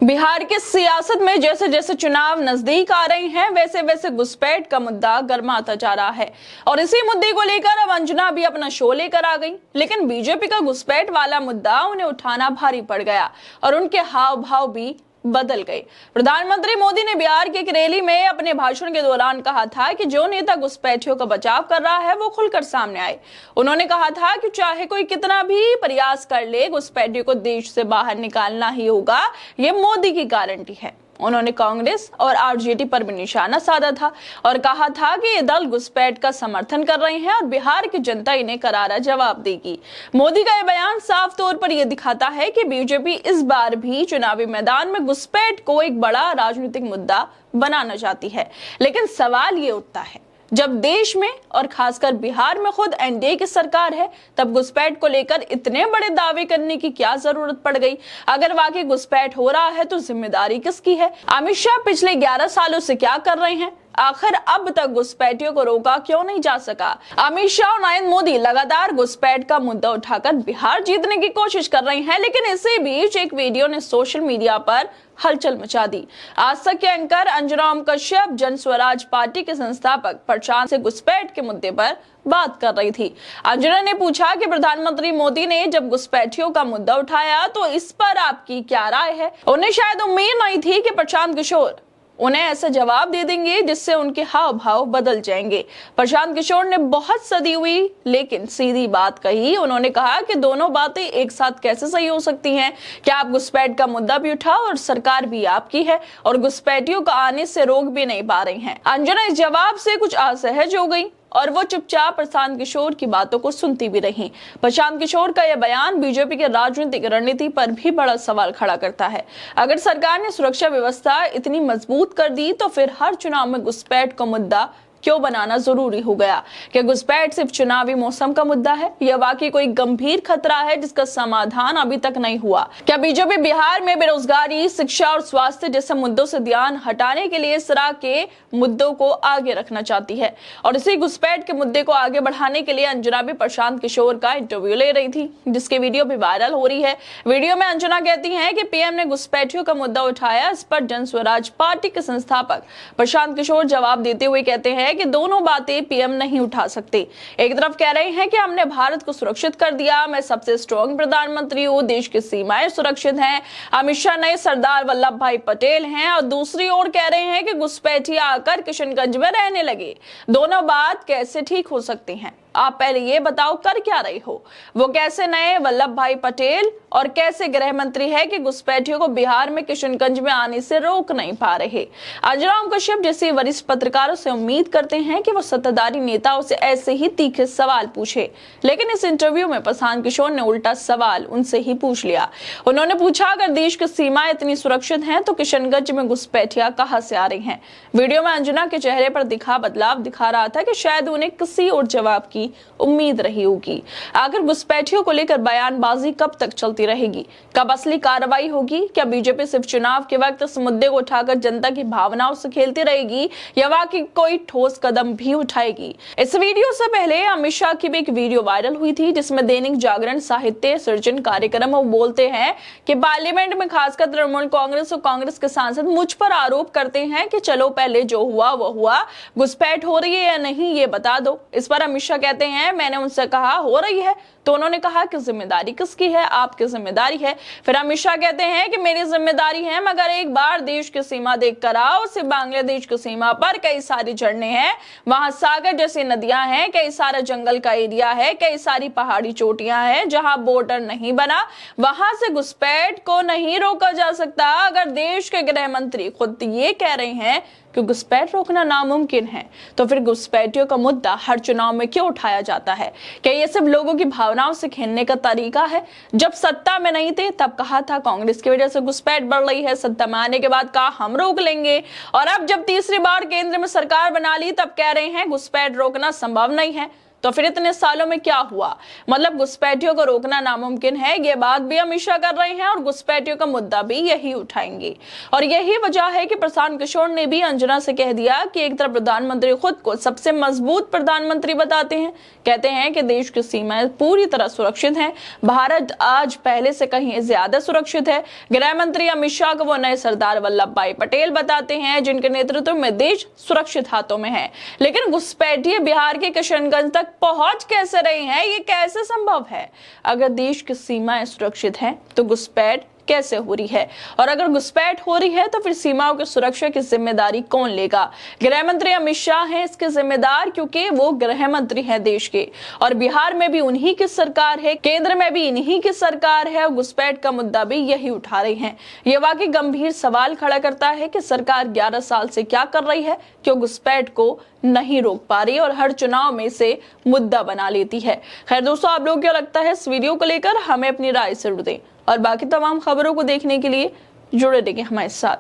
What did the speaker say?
बिहार की सियासत में जैसे जैसे चुनाव नजदीक आ रहे हैं वैसे वैसे घुसपैठ का मुद्दा गर्माता जा रहा है और इसी मुद्दे को लेकर अब अंजना भी अपना शो लेकर आ गई। लेकिन बीजेपी का घुसपैठ वाला मुद्दा उन्हें उठाना भारी पड़ गया और उनके हाव भाव भी बदल गए। प्रधानमंत्री मोदी ने बिहार की एक रैली में अपने भाषण के दौरान कहा था कि जो नेता घुसपैठियों का बचाव कर रहा है वो खुलकर सामने आए। उन्होंने कहा था कि चाहे कोई कितना भी प्रयास कर ले, घुसपैठियों को देश से बाहर निकालना ही होगा, ये मोदी की गारंटी है। उन्होंने कांग्रेस और आरजेडी पर भी निशाना साधा था और कहा था कि ये दल घुसपैठ का समर्थन कर रहे हैं और बिहार की जनता इन्हें करारा जवाब देगी। मोदी का यह बयान साफ तौर पर यह दिखाता है कि बीजेपी इस बार भी चुनावी मैदान में घुसपैठ को एक बड़ा राजनीतिक मुद्दा बनाना चाहती है। लेकिन सवाल ये उठता है, जब देश में और खासकर बिहार में खुद एनडीए की सरकार है, तब घुसपैठ को लेकर इतने बड़े दावे करने की क्या जरूरत पड़ गई? अगर वाकई घुसपैठ हो रहा है तो जिम्मेदारी किसकी है? अमित शाह पिछले 11 सालों से क्या कर रहे हैं? आखिर अब तक घुसपैठियों को रोका क्यों नहीं जा सका? अमित शाह और नरेंद्र मोदी लगातार घुसपैठ का मुद्दा उठाकर बिहार जीतने की कोशिश कर रहे हैं, लेकिन इसी बीच एक वीडियो ने सोशल मीडिया पर हलचल मचा दी। आज तक के एंकर अंजना ओम कश्यप जन स्वराज पार्टी के संस्थापक प्रशांत से घुसपैठ के मुद्दे पर बात कर रही थी। अंजना ने पूछा कि प्रधानमंत्री मोदी ने जब घुसपैठियों का मुद्दा उठाया तो इस पर आपकी क्या राय है? उन्हें शायद उम्मीद नहीं थी कि प्रशांत किशोर उन्हें ऐसा जवाब दे देंगे जिससे उनके हाव भाव बदल जाएंगे। प्रशांत किशोर ने बहुत सदी हुई लेकिन सीधी बात कही। उन्होंने कहा कि दोनों बातें एक साथ कैसे सही हो सकती हैं? क्या आप घुसपैठ का मुद्दा भी उठाओ और सरकार भी आपकी है और घुसपैठियों को आने से रोक भी नहीं पा रही हैं। अंजना इस जवाब से कुछ असहज हो गई और वो चुपचाप प्रशांत किशोर की बातों को सुनती भी रही। प्रशांत किशोर का यह बयान बीजेपी के राजनीतिक रणनीति पर भी बड़ा सवाल खड़ा करता है। अगर सरकार ने सुरक्षा व्यवस्था इतनी मजबूत कर दी तो फिर हर चुनाव में घुसपैठ का मुद्दा क्यों बनाना जरूरी हो गया? क्या घुसपैठ सिर्फ चुनावी मौसम का मुद्दा है या वाकई कोई गंभीर खतरा है जिसका समाधान अभी तक नहीं हुआ? क्या बीजेपी बिहार में बेरोजगारी, शिक्षा और स्वास्थ्य जैसे मुद्दों से ध्यान हटाने के लिए इस तरह के मुद्दों को आगे रखना चाहती है? और इसी घुसपैठ के मुद्दे को आगे बढ़ाने के लिए अंजना भी प्रशांत किशोर का इंटरव्यू ले रही थी, जिसकी वीडियो भी वायरल हो रही है। वीडियो में अंजना कहती है कि पीएम ने घुसपैठियों का मुद्दा उठाया। इस पर जन स्वराज पार्टी के संस्थापक प्रशांत किशोर जवाब देते हुए कहते हैं कि दोनों बातें पीएम नहीं उठा सकते। एक तरफ कह रहे हैं कि हमने भारत को सुरक्षित कर दिया, मैं सबसे स्ट्रॉन्ग प्रधानमंत्री हूँ, देश की सीमाएं सुरक्षित हैं, अमित शाह नए सरदार वल्लभ भाई पटेल हैं, और दूसरी ओर कह रहे हैं कि घुसपैठी आकर किशनगंज में रहने लगे। दोनों बात कैसे ठीक हो सकती हैं? आप पहले ये बताओ, कर क्या रही हो? वो कैसे नए वल्लभ भाई पटेल और कैसे गृह मंत्री है कि घुसपैठियों को बिहार में किशनगंज में आने से रोक नहीं पा रहे? अंजना ओम कश्यप जैसे वरिष्ठ पत्रकारों से उम्मीद करते हैं कि वो सत्ताधारी नेताओं से ऐसे ही तीखे सवाल पूछे, लेकिन इस इंटरव्यू में प्रशांत किशोर ने उल्टा सवाल उनसे ही पूछ लिया। उन्होंने पूछा, अगर देश की सीमाएं इतनी सुरक्षित हैं तो किशनगंज में घुसपैठियां कहां से आ रही हैं? वीडियो में अंजना के चेहरे पर दिखा बदलाव दिखा रहा था कि शायद उन्हें किसी और जवाब की उम्मीद रही होगी। आखिर घुसपैठियों को लेकर बयानबाजी कब तक चलती रहेगी? कब असली कार्रवाई होगी? क्या बीजेपी सिर्फ चुनाव के वक्त इस मुद्दे को उठाकर जनता की भावनाओं से खेलती रहेगी या वाकई कोई ठोस कदम भी उठाएगी? इस वीडियो से पहले अमित शाह की भी एक वीडियो वायरल हुई थी जिसमें दैनिक जागरण साहित्य सृजन कार्यक्रम वो बोलते हैं कि पार्लियामेंट में खासकर तृणमूल कांग्रेस और कांग्रेस के सांसद मुझ पर आरोप करते हैं कि चलो पहले जो हुआ वो हुआ, घुसपैठ हो रही है या नहीं ये बता दो। इस पर अमित शाह कहते हैं, मैंने उनसे कहा हो रही है, तो उन्होंने कहा कि जिम्मेदारी किसकी है? आपकी जिम्मेदारी है। फिर अमित शाह कहते हैं कि मेरी जिम्मेदारी है, मगर एक बार देश की सीमा देख कर आओ। सिर्फ बांग्लादेश की सीमा पर कई सारी झरने हैं, वहां सागर जैसी नदियां हैं, कई सारा जंगल का एरिया है, कई सारी पहाड़ी चोटियां हैं जहां बॉर्डर नहीं बना, वहां से घुसपैठ को नहीं रोका जा सकता। अगर देश के गृह मंत्री खुद ये कह रहे हैं कि घुसपैठ रोकना नामुमकिन है, तो फिर घुसपैठियों का मुद्दा हर चुनाव में क्यों उठाया जाता है? क्या ये सब लोगों की भावनाओं से खेलने का तरीका है? जब सत्ता में नहीं थे तब कहा था कांग्रेस की वजह से घुसपैठ बढ़ रही है, सत्ता में आने के बाद कहा हम रोक लेंगे, और अब जब तीसरी बार केंद्र में सरकार बना ली तब कह रहे हैं घुसपैठ रोकना संभव नहीं है। तो फिर इतने सालों में क्या हुआ? मतलब घुसपैठियों को रोकना नामुमकिन है, ये बात भी अमित शाह कर रहे हैं और घुसपैठियों का मुद्दा भी यही उठाएंगे। और यही वजह है कि प्रशांत किशोर ने भी अंजना से कह दिया कि एक तरफ प्रधानमंत्री खुद को सबसे मजबूत प्रधानमंत्री बताते हैं, कहते हैं कि देश की सीमाएं पूरी तरह सुरक्षित हैं, भारत आज पहले से कहीं ज्यादा सुरक्षित है। गृह मंत्री अमित शाह को वो नए सरदार वल्लभ भाई पटेल बताते हैं जिनके नेतृत्व में देश सुरक्षित हाथों में है। लेकिन घुसपैठिए बिहार के किशनगंज तक पहुंच कैसे रहे हैं? ये कैसे संभव है? अगर देश की सीमाएं सुरक्षित हैं तो घुसपैठ कैसे हो रही है? और अगर घुसपैठ हो रही है तो फिर सीमाओं की सुरक्षा की जिम्मेदारी कौन लेगा? गृह मंत्री अमित शाह हैं इसके जिम्मेदार, क्योंकि वो गृह मंत्री हैं देश के, और बिहार में भी उन्हीं की सरकार है, केंद्र में भी इन्हीं की सरकार है, और घुसपैठ का मुद्दा भी यही उठा रही है। ये वाकई गंभीर सवाल खड़ा करता है कि सरकार 11 साल से क्या कर रही है, क्यों घुसपैठ को नहीं रोक पा रही और हर चुनाव में से मुद्दा बना लेती है। खैर दोस्तों, आप लोगों को क्या लगता है इस वीडियो को लेकर? हमें अपनी राय जरूर दें और बाकी तमाम खबरों को देखने के लिए जुड़े रहिए हमारे साथ।